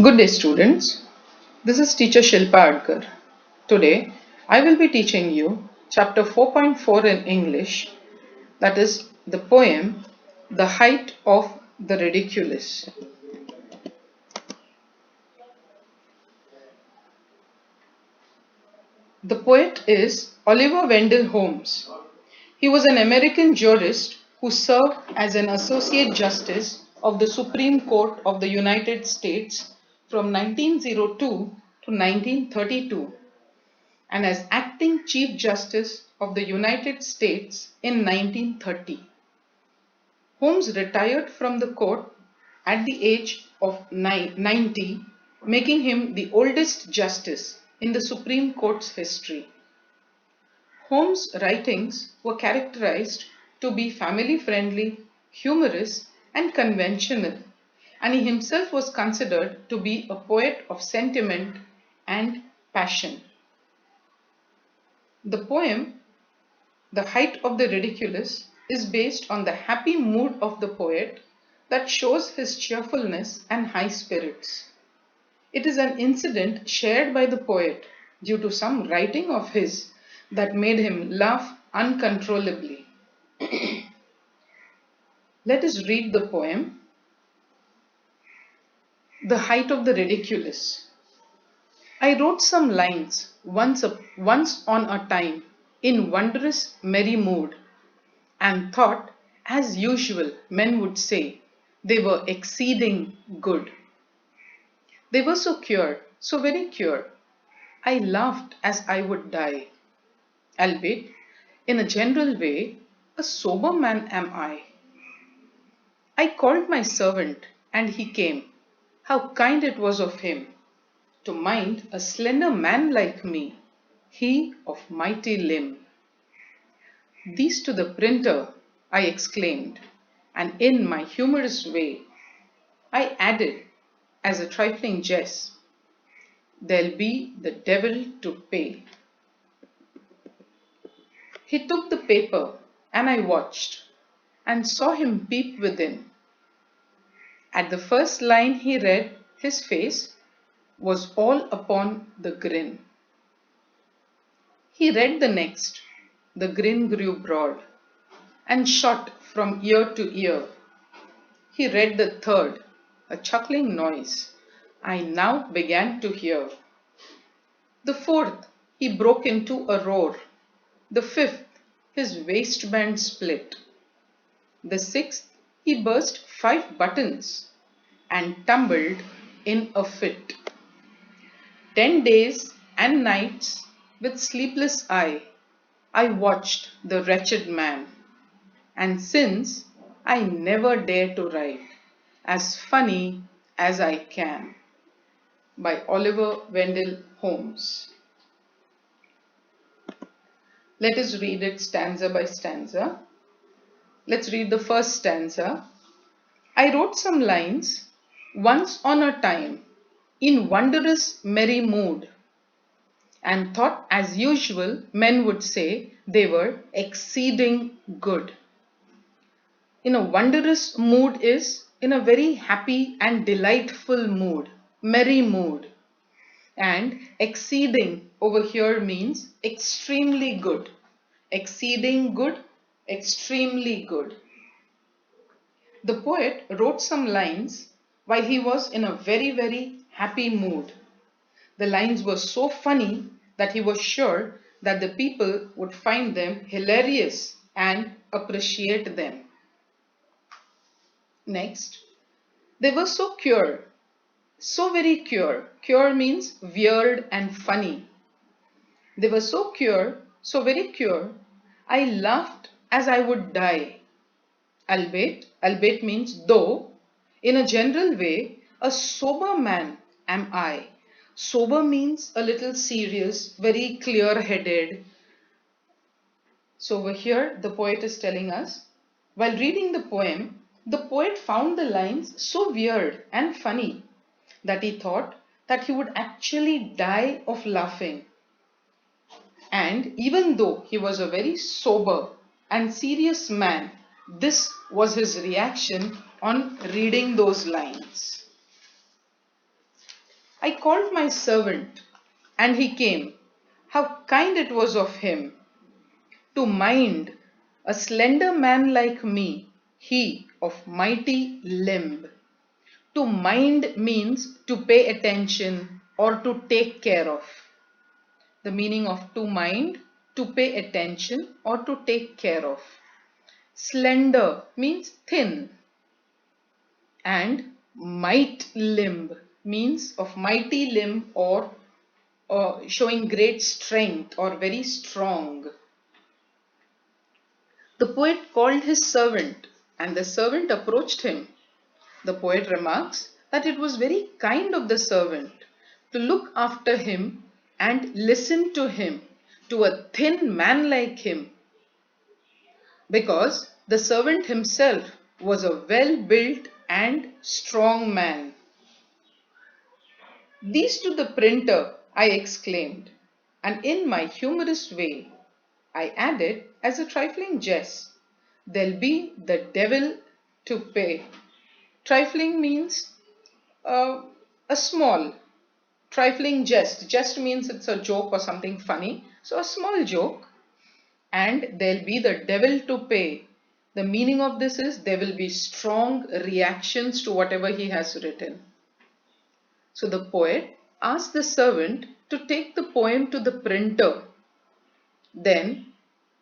Good day, students. This is teacher Shilpa Adkar. Today, I will be teaching you chapter 4.4 in English, that is the poem The Height of the Ridiculous. The poet is Oliver Wendell Holmes. He was an American jurist who served as an Associate Justice of the Supreme Court of the United States from 1902 to 1932 and as acting Chief Justice of the United States in 1930. Holmes retired from the court at the age of 90, making him the oldest justice in the Supreme Court's history. Holmes' writings were characterized to be family friendly, humorous, and conventional, and he himself was considered to be a poet of sentiment and passion. The poem The Height of the Ridiculous is based on the happy mood of the poet that shows his cheerfulness and high spirits. It is an incident shared by the poet due to some writing of his that made him laugh uncontrollably. Let us read the poem The Height of the Ridiculous. I wrote some lines once on a time in wondrous merry mood and thought, as usual, men would say, they were exceeding good. They were so cured, so very cured. I laughed as I would die. Albeit, in a general way, a sober man am I. I called my servant, and he came. How kind it was of him to mind a slender man like me, he of mighty limb. These to the printer, I exclaimed, and in my humorous way, I added, as a trifling jest, there'll be the devil to pay. He took the paper, and I watched, and saw him peep within. At the first line he read, his face was all upon the grin. He read the next, the grin grew broad, and shot from ear to ear. He read the third, a chuckling noise I now began to hear. The fourth, he broke into a roar. The fifth, his waistband split. The sixth, he burst 5 buttons and tumbled in a fit. 10 days and nights with sleepless eye I watched the wretched man, and since I never dare to write as funny as I can. By Oliver Wendell Holmes. Let us read it stanza by stanza. Let's read the first stanza. I wrote some lines once on a time in wondrous merry mood and thought as usual men would say they were exceeding good. In a wondrous mood is in a very happy and delightful mood, merry mood. And exceeding over here means extremely good. Exceeding good, extremely good. The poet wrote some lines while he was in a very happy mood. The lines were so funny that he was sure that the people would find them hilarious and appreciate them. Next, they were so cure, so very cure. Cure means weird and funny. They were so cure, so very cure, I laughed as I would die. Albeit means though, in a general way, a sober man am I. Sober means a little serious, very clear headed. So over here, the poet is telling us, while reading the poem, the poet found the lines so weird and funny that he thought that he would actually die of laughing. And even though he was a very sober and serious man, this was his reaction on reading those lines. I called my servant, and he came. How kind it was of him to mind a slender man like me, he of mighty limb. To mind means to pay attention or to take care of. The meaning of to mind, to pay attention or to take care of. Slender means thin, and might limb means of mighty limb or showing great strength or very strong. The poet called his servant, and the servant approached him. The poet remarks that it was very kind of the servant to look after him and listen to him, to a thin man like him, because the servant himself was a well-built and strong man. "These to the printer," I exclaimed, and in my humorous way, I added as a trifling jest, "There'll be the devil to pay." Trifling means a small, trifling jest. Jest means it's a joke or something funny. So a small joke. And there'll be the devil to pay. The meaning of this is there will be strong reactions to whatever he has written. So the poet asked the servant to take the poem to the printer. Then,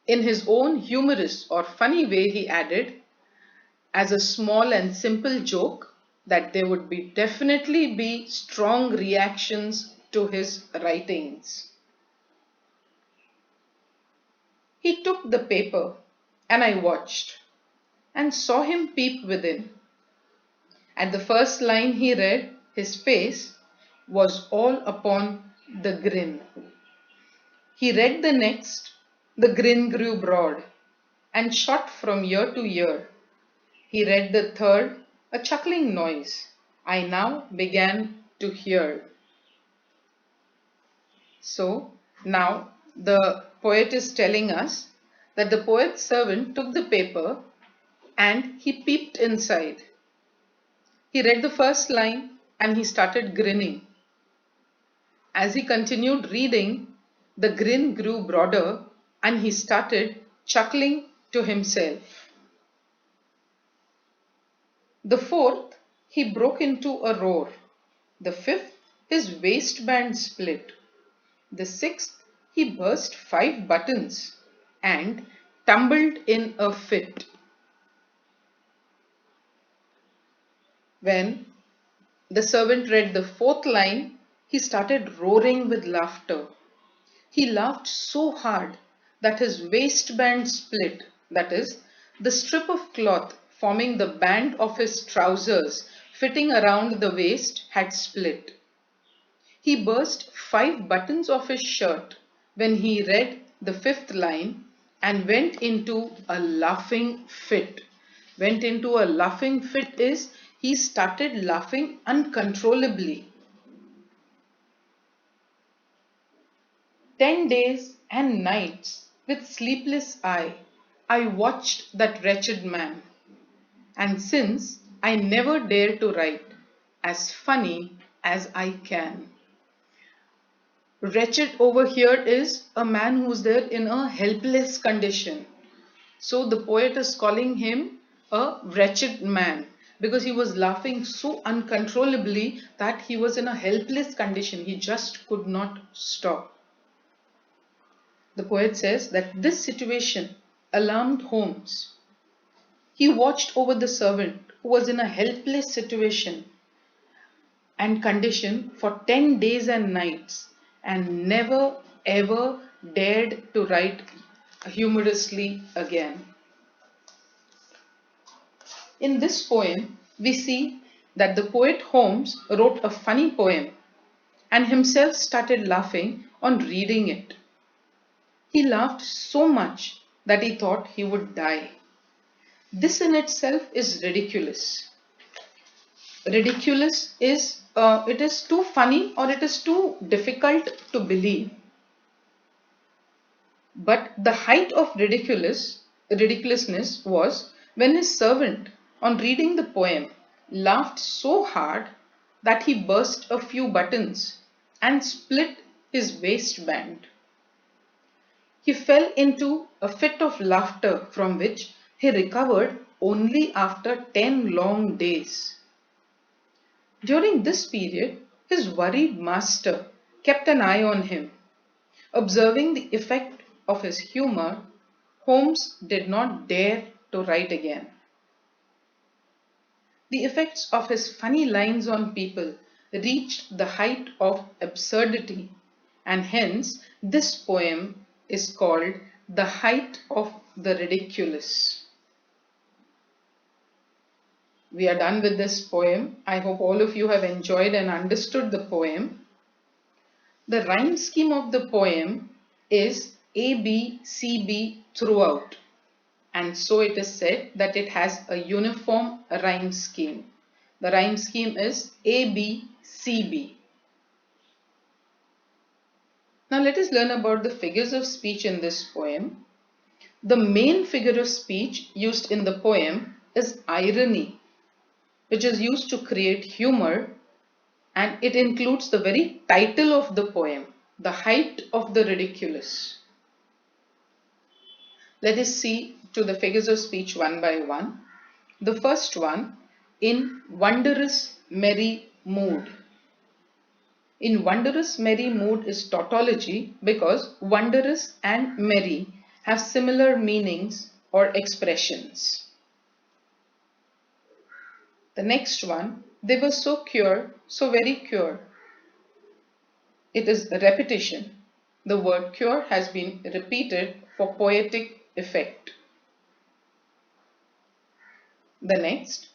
in his own humorous or funny way, he added, as a small and simple joke, that there would be definitely be strong reactions to his writings. He took the paper, and I watched and saw him peep within. At the first line he read, his face was all upon the grin. He read the next, the grin grew broad and shot from ear to ear. He read the third, a chuckling noise I now began to hear. So now the poet is telling us that the poet's servant took the paper and he peeped inside. He read the first line and he started grinning. As he continued reading, the grin grew broader and he started chuckling to himself. The fourth, he broke into a roar. The fifth, his waistband split. The sixth, he burst 5 buttons and tumbled in a fit. When the servant read the fourth line, he started roaring with laughter. He laughed so hard that his waistband split, that is, the strip of cloth forming the band of his trousers fitting around the waist had split. He burst 5 buttons of his shirt when he read the fifth line and went into a laughing fit. Went into a laughing fit is he started laughing uncontrollably. 10 days and nights with sleepless eye I watched that wretched man, and since I never dare to write as funny as I can. Wretched over here is a man who's there in a helpless condition. So the poet is calling him a wretched man because he was laughing so uncontrollably that he was in a helpless condition. He just could not stop. The poet says that this situation alarmed Holmes. He watched over the servant who was in a helpless situation and condition for 10 days and nights and never ever dared to write humorously again. In this poem, we see that the poet Holmes wrote a funny poem and himself started laughing on reading it. He laughed so much that he thought he would die. This in itself is ridiculous. Ridiculous is it is too funny or it is too difficult to believe. But the height of ridiculousness was when his servant, on reading the poem, laughed so hard that he burst a few buttons and split his waistband. He fell into a fit of laughter from which he recovered only after 10 long days. During this period, his worried master kept an eye on him. Observing the effect of his humor, Holmes did not dare to write again. The effects of his funny lines on people reached the height of absurdity, and hence this poem is called The Height of the Ridiculous. We are done with this poem. I hope all of you have enjoyed and understood the poem. The rhyme scheme of the poem is A, B, C, B throughout. And so it is said that it has a uniform rhyme scheme. The rhyme scheme is A, B, C, B. Now let us learn about the figures of speech in this poem. The main figure of speech used in the poem is irony, which is used to create humor, and it includes the very title of the poem, The Height of the Ridiculous. Let us see to the figures of speech one by one. The first one, in wondrous merry mood. In wondrous merry mood is tautology because wondrous and merry have similar meanings or expressions. The next one, they were so cure, so very cure. It is a repetition. The word cure has been repeated for poetic effect. The next,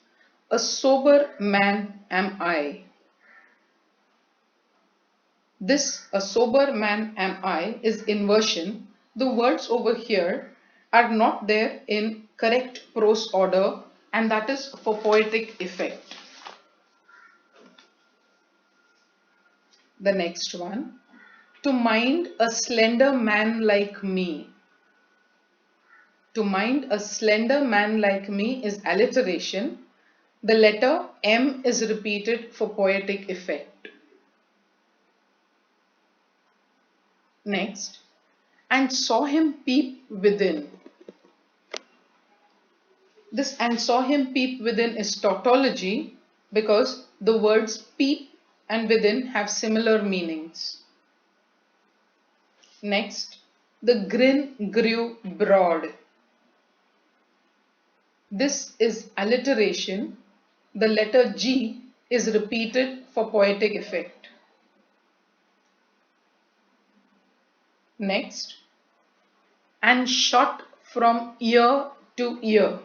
a sober man am I. This a sober man am I is inversion. The words over here are not there in correct prose order, and that is for poetic effect. The next one, to mind a slender man like me. To mind a slender man like me is alliteration. The letter M is repeated for poetic effect. Next, and saw him peep within. This and saw him peep within is tautology because the words peep and within have similar meanings. Next, the grin grew broad. This is alliteration. The letter G is repeated for poetic effect. Next, and shot from ear to ear.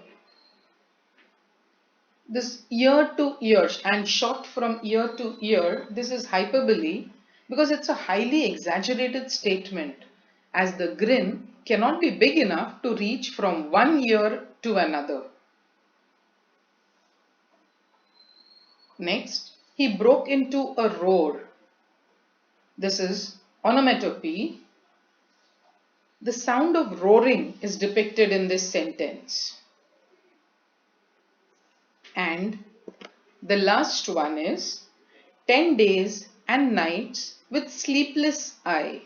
This ear to ear and shot from ear to ear, this is hyperbole because it's a highly exaggerated statement, as the grin cannot be big enough to reach from one ear to another. Next, he broke into a roar. This is onomatopoeia. The sound of roaring is depicted in this sentence. And the last one is 10 days and nights with sleepless eye.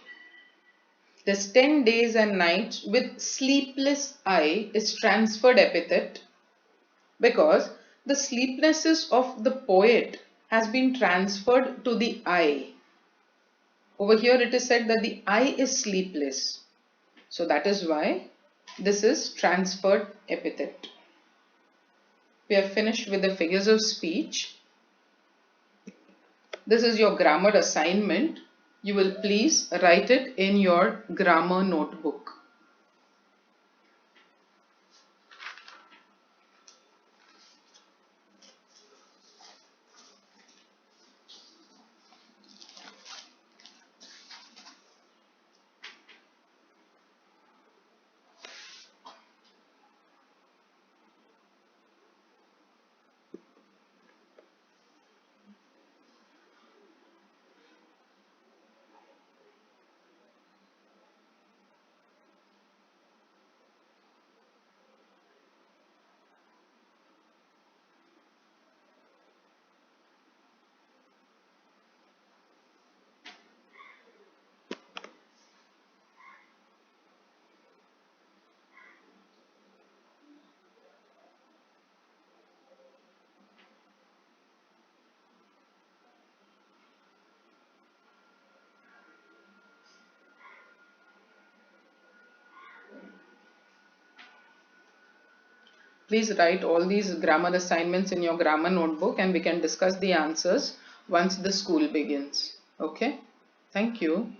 This 10 days and nights with sleepless eye is transferred epithet because the sleeplessness of the poet has been transferred to the eye. Over here it is said that the eye is sleepless. So that is why this is transferred epithet. We have finished with the figures of speech. This is your grammar assignment. You will please write it in your grammar notebook. Please write all these grammar assignments in your grammar notebook and we can discuss the answers once the school begins. Okay? Thank you.